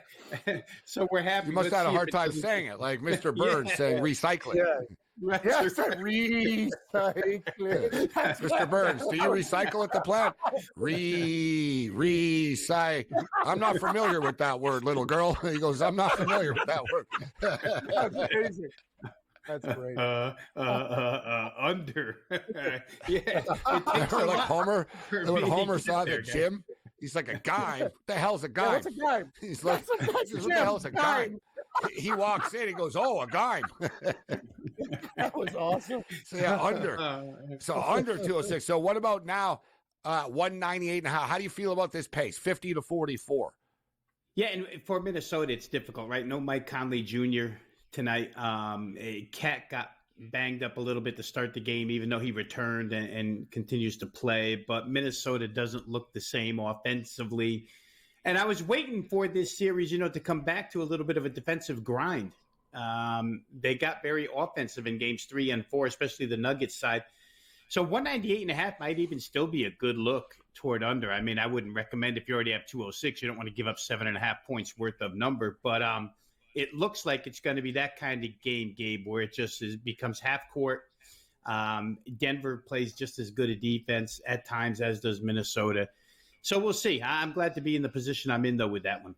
So we're happy. You must have had a hard time saying it, like Mr. Burns saying recycling. Yeah. Yes, recycling. Mr. Burns, do you recycle at the plant? Recycle. I'm not familiar with that word, little girl. He goes, I'm not familiar with that word. That's amazing. That's great. Under. Yeah. Or like Homer, when Homer saw the gym, he's like, a guy? What the hell's a guy? Yeah, what's a guy? He's like, what the hell's a guy? He walks in, he goes, oh, a guy. That was awesome. So yeah, under. So under 206. So what about now? 198.5. How do you feel about this pace? 50-44. Yeah, and for Minnesota, it's difficult, right? No Mike Conley Jr. tonight. Cat got banged up a little bit to start the game, even though he returned and continues to play. But Minnesota doesn't look the same offensively. And I was waiting for this series, to come back to a little bit of a defensive grind. They got very offensive in games 3 and 4, especially the Nuggets side. So 198.5 might even still be a good look toward under. I mean, I wouldn't recommend if you already have 206, you don't want to give up 7.5 points worth of number. But it looks like it's going to be that kind of game, Gabe, where it just becomes half court. Denver plays just as good a defense at times as does Minnesota. So we'll see. I'm glad to be in the position I'm in, though, with that one.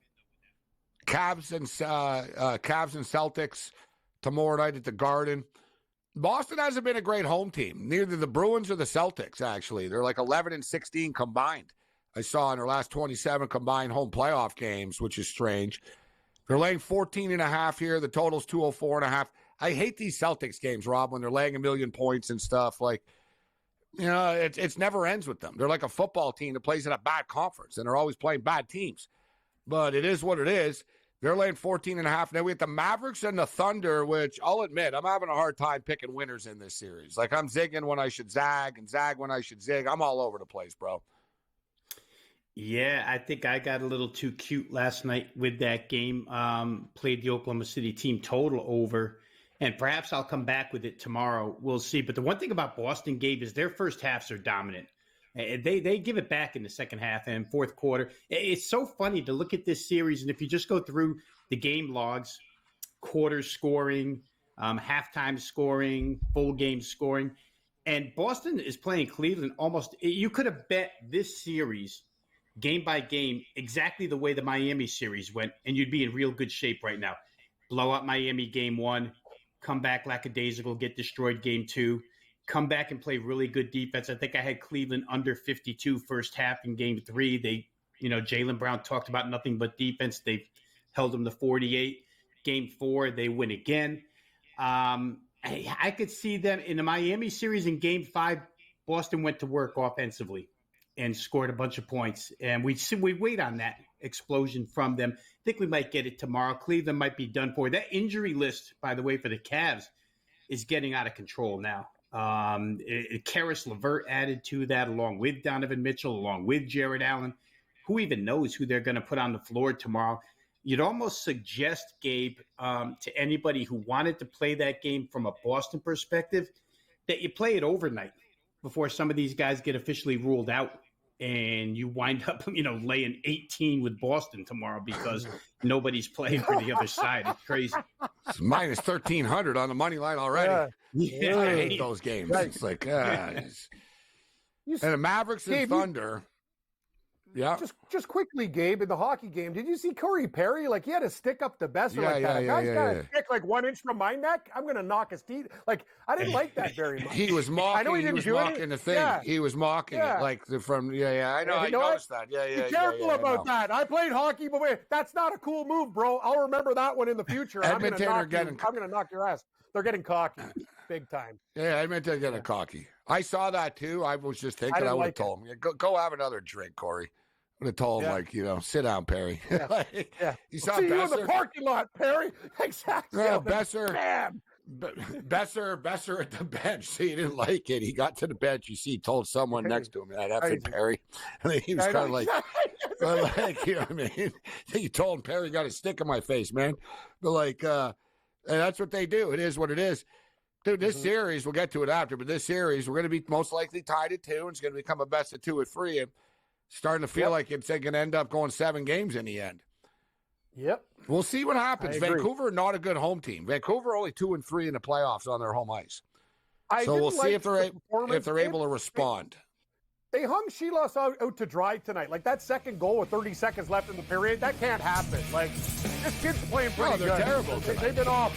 Cavs and Celtics tomorrow night at the Garden. Boston hasn't been a great home team. Neither the Bruins or the Celtics, actually. They're like 11-16 combined. I saw in their last 27 combined home playoff games, which is strange. They're laying 14.5 here. The total's 204.5. I hate these Celtics games, Rob, when they're laying 1 million points and stuff. Like, it's never ends with them. They're like a football team that plays in a bad conference, and they're always playing bad teams. But it is what it is. They're laying 14.5. Now we have the Mavericks and the Thunder, which I'll admit, I'm having a hard time picking winners in this series. Like, I'm zigging when I should zag and zag when I should zig. I'm all over the place, bro. Yeah, I think I got a little too cute last night with that game. Played the Oklahoma City team total over, and perhaps I'll come back with it tomorrow. We'll see. But the one thing about Boston, Gabe, is their first halves are dominant. They give it back in the second half and fourth quarter. It's so funny to look at this series, and if you just go through the game logs, quarters scoring, halftime scoring, full game scoring, and Boston is playing Cleveland almost – you could have bet this series – game by game, exactly the way the Miami series went, and you'd be in real good shape right now. Blow up Miami game 1, come back lackadaisical, get destroyed game 2, come back and play really good defense. I think I had Cleveland under 52 first half in game 3. They, Jaylen Brown talked about nothing but defense. They held them to 48. Game 4, they win again. I could see them in the Miami series in game 5. Boston went to work offensively and scored a bunch of points. And we wait on that explosion from them. I think we might get it tomorrow. Cleveland might be done for. That injury list, by the way, for the Cavs is getting out of control now. Karis LeVert added to that, along with Donovan Mitchell, along with Jared Allen. Who even knows who they're going to put on the floor tomorrow? You'd almost suggest, Gabe, to anybody who wanted to play that game from a Boston perspective, that you play it overnight before some of these guys get officially ruled out, and you wind up, laying 18 with Boston tomorrow because nobody's playing for the other side. It's crazy. It's minus 1,300 on the money line already. Yeah. I hate those games. Right. It's like, and the Mavericks and Gabe, Thunder. Yeah. Just quickly, Gabe, in the hockey game, did you see Corey Perry? Like, he had a stick up the Besser like that. Guy's got a stick like 1 inch from my neck. I'm going to knock his teeth. Like, I didn't like that very much. He was mocking. I know he was mocking the thing. Yeah. He was mocking it, like from. I know. I noticed that. Be careful about that. I played hockey, but wait, that's not a cool move, bro. I'll remember that one in the future. I'm going to knock your ass. They're getting cocky, big time. Yeah, I meant to get a cocky. I saw that too. I was just thinking I would have told him, go have another drink, Corey. I would have told him, sit down, Perry. You saw See Besser? you in the parking lot, Perry. Exactly. No, Besser at the bench. See, he didn't like it. He got to the bench. You see, he told someone next to him, that effing Perry. I mean, he was kind of like, you know what I mean? He told him, Perry got a stick in my face, man. But and that's what they do. It is what it is. Dude, this series, we'll get to it after, but this series, we're going to be most likely tied at 2, and it's going to become a best of 2 or 3. And starting to feel like it's going to end up going 7 games in the end. Yep. We'll see what happens. Vancouver, not a good home team. Vancouver only 2 and 3 in the playoffs on their home ice. So we'll see if they're able to respond. They hung Sheila out to dry tonight. Like, that second goal with 30 seconds left in the period, that can't happen. Like, this kid's playing pretty good. They're terrible. They've been off.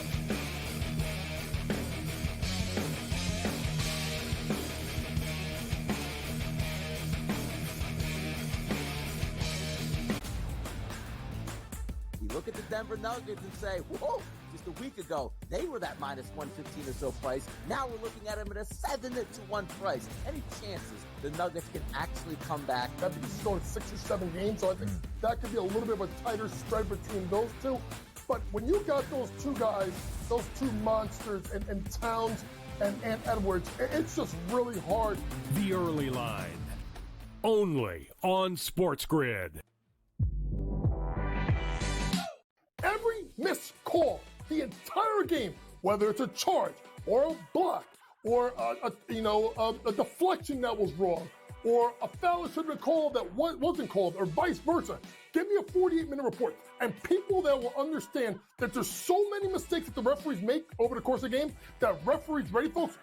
Look at the Denver Nuggets and say, whoa, just a week ago, they were that minus 115 or so price. Now we're looking at them at a 7-1 price. Any chances the Nuggets can actually come back? I think it's going 6 or 7 games, so I think that could be a little bit of a tighter spread between those two. But when you got those two guys, those two monsters, and Towns and Edwards, it's just really hard. The early line, only on SportsGrid. Every missed call, the entire game, whether it's a charge or a block or a deflection that was wrong or a foul that should have been called that wasn't called or vice versa. Give me a 48-minute report. And people that will understand that there's so many mistakes that the referees make over the course of the game that referees, ready folks,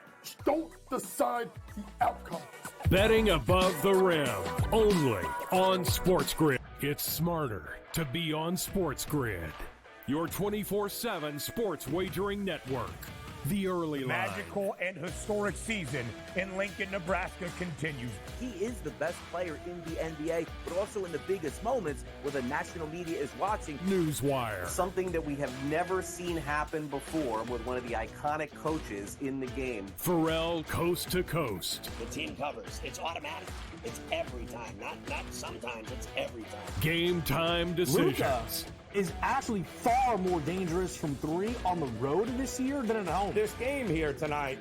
don't decide the outcome. Betting above the rim, only on SportsGrid. It's smarter to be on SportsGrid. Your 24/7 sports wagering network. The early line. Magical and historic season in Lincoln, Nebraska continues. He is the best player in the NBA, but also in the biggest moments where the national media is watching. Newswire. Something that we have never seen happen before with one of the iconic coaches in the game. Pharrell, coast to coast. The team covers. It's automatic. It's every time. Not sometimes. It's every time. Game time decisions. Luka is actually far more dangerous from 3 on the road this year than at home. This game here tonight,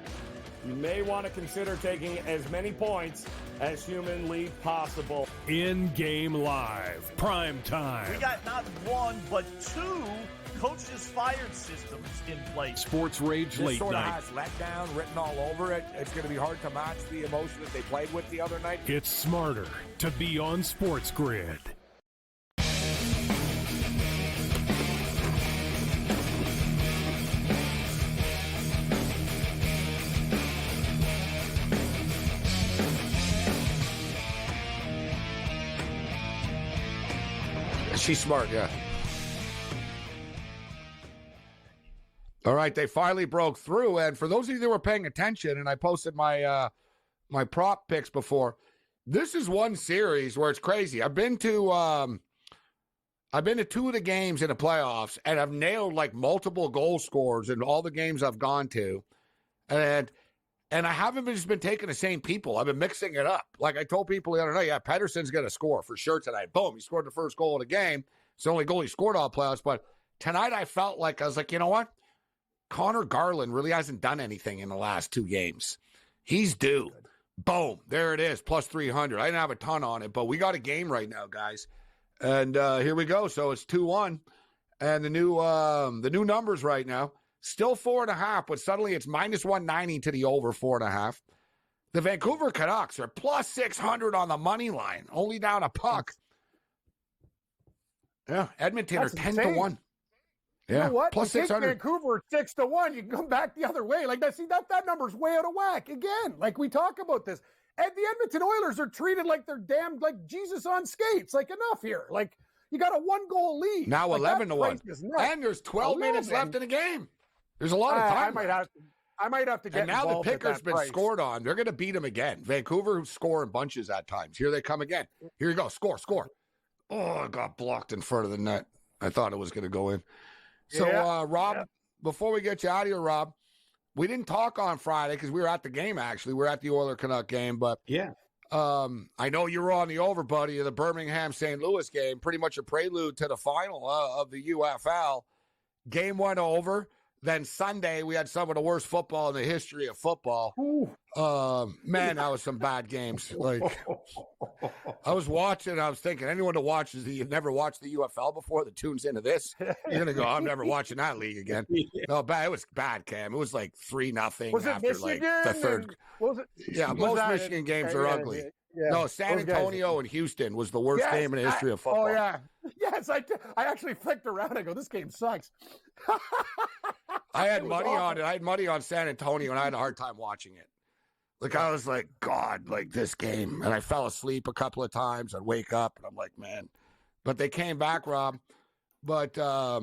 you may want to consider taking as many points as humanly possible. In-game live, prime time. We got not 1, but 2 coaches fired systems in place. SportsRage This late sort of night. has letdown written all over it. It's going to be hard to match the emotion that they played with the other night. It's smarter to be on SportsGrid. She's smart, yeah. All right, they finally broke through. And for those of you that were paying attention, and I posted my my prop picks before, this is one series where it's crazy. I've been to 2 of the games in the playoffs, and I've nailed like multiple goal scorers in all the games I've gone to. And I haven't just been taking the same people. I've been mixing it up. Like I told people the other night, Pedersen's going to score for sure tonight. Boom, he scored the first goal of the game. It's the only goal he scored all playoffs. But tonight I was like, you know what? Connor Garland really hasn't done anything in the last 2 games. He's due. Boom. There it is. Plus 300. I didn't have a ton on it, but we got a game right now, guys. And here we go. So it's 2-1. And the new numbers right now, still 4.5, but suddenly it's minus 190 to the over 4.5. The Vancouver Canucks are plus 600 on the money line, only down a puck. Yeah, Edmonton are 10-1. Yeah, You know what? plus You take 600. Vancouver 6-1. You can come back the other way. Like that. See that number's way out of whack again. Like we talk about this, and the Edmonton Oilers are treated like they're damned like Jesus on skates. Like enough here. Like you got a 1-goal lead. Now like, 11-1, and there's 12 minutes left in the game. There's a lot of time. I might have to get. And now the involved at picker's that been price. scored on. They're going to beat them again. Vancouver score in bunches at times. Here they come again. Here you go. Score. Oh, it got blocked in front of the net. I thought it was going to go in. So, Rob, before we get you out of here, Rob, we didn't talk on Friday because we were at the game, actually. We were at the Oiler-Canuck game. But I know you were on the over, buddy, of the Birmingham-St. Louis game, pretty much a prelude to the final of the UFL. Game went over. Then Sunday, we had some of the worst football in the history of football. Man, that was some bad games. Like, I was watching, I was thinking, anyone that watches you've never watched the UFL before that tunes into this, you're going to go, I'm never watching that league again. No, it was bad, Cam. It was like 3-0 Was it after Michigan like the third. Was it? Yeah, most Michigan games are ugly. No, San Antonio and Houston was the worst game in the history of football. Oh, yeah. Yes, I actually flicked around. I go, this game sucks. I had money on it. I had money on San Antonio, and I had a hard time watching it. Like, I was like, God, like this game. And I fell asleep a couple of times. I'd wake up, and I'm like, man. But they came back, Rob. But I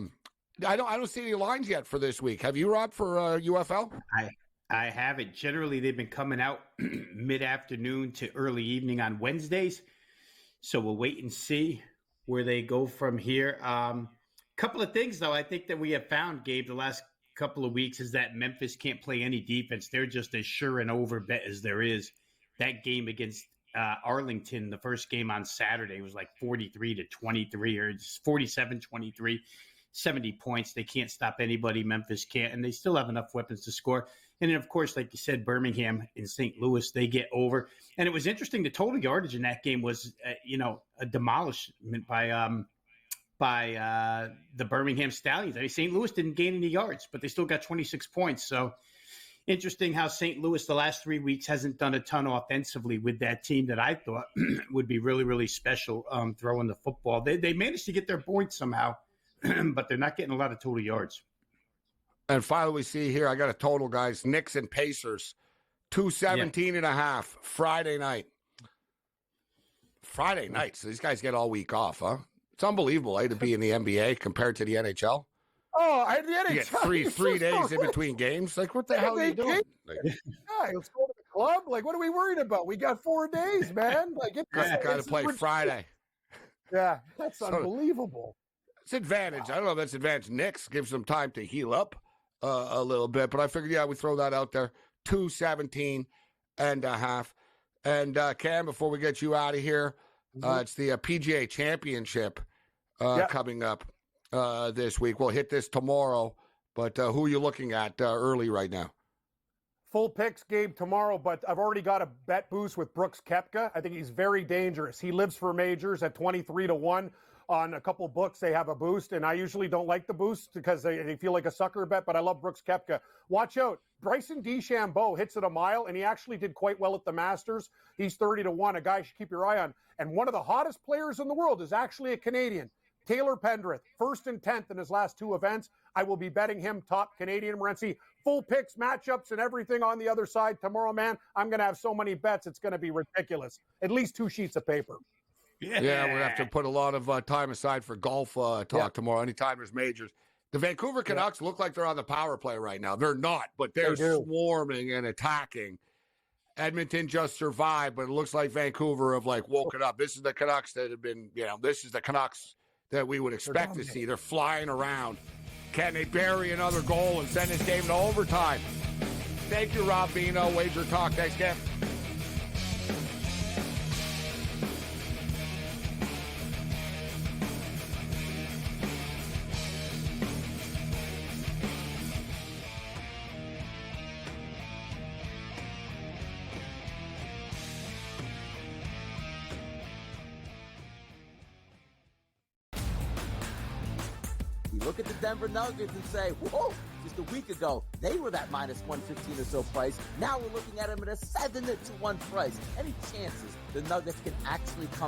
don't see any lines yet for this week. Have you, Rob, for UFL? I haven't. Generally, they've been coming out mid-afternoon to early evening on Wednesdays. So we'll wait and see where they go from here. Couple of things, though, I think that we have found, Gabe, the last couple of weeks is that Memphis can't play any defense. They're just as sure an over bet as there is. That game against Arlington, the first game on Saturday, was like 43-23 or 47-23, 70 points. They can't stop anybody. Memphis can't, and they still have enough weapons to score. And then, of course, like you said, Birmingham and St. Louis, they get over. And it was interesting. The total yardage in that game was, a demolishment by the Birmingham Stallions. I mean, St. Louis didn't gain any yards, but they still got 26 points. So interesting how St. Louis the last 3 weeks hasn't done a ton offensively with that team that I thought would be really, really special throwing the football. They managed to get their points somehow, but they're not getting a lot of total yards. And finally, we see here, I got a total, guys. Knicks and Pacers, 217.5, Friday night. Friday night. So these guys get all week off, huh? It's unbelievable, to be in the NBA compared to the NHL. Oh, the NHL. You get three days in between games. Like, what the hell are you doing? Like, let's go to the club. Like, what are we worried about? We got 4 days, man. Like, got to play Friday. Yeah, that's unbelievable. It's advantage. I don't know if that's advantage. Knicks gives them time to heal up a little bit, but I figured, we throw that out there. 217.5. And Cam, before we get you out of here, it's the PGA Championship coming up this week. We'll hit this tomorrow, but who are you looking at early right now? Full picks, Gabe, tomorrow, but I've already got a bet boost with Brooks Koepka. I think he's very dangerous. He lives for majors at 23-1. On a couple books, they have a boost, and I usually don't like the boost because they feel like a sucker bet, but I love Brooks Koepka. Watch out. Bryson DeChambeau hits it a mile, and he actually did quite well at the Masters. He's 30-1, a guy you should keep your eye on. And one of the hottest players in the world is actually a Canadian, Taylor Pendrith, 1st and 10th in his last 2 events. I will be betting him top Canadian. Morency, full picks, matchups, and everything on the other side tomorrow, man. I'm going to have so many bets, it's going to be ridiculous. At least 2 sheets of paper. Yeah, we're going to have to put a lot of time aside for golf talk tomorrow, anytime there's majors. The Vancouver Canucks look like they're on the power play right now. They're not, but they're swarming and attacking. Edmonton just survived, but it looks like Vancouver have woken up. This is the Canucks that have been, this is the Canucks that we would expect to see. They're flying around. Can they bury another goal and send this game to overtime? Thank you, Rob Vino. Wager Talk. Thanks, Kev. You look at the Denver Nuggets and say, whoa, just a week ago, they were that minus 115 or so price. Now we're looking at them at a 7-1 price. Any chances the Nuggets can actually come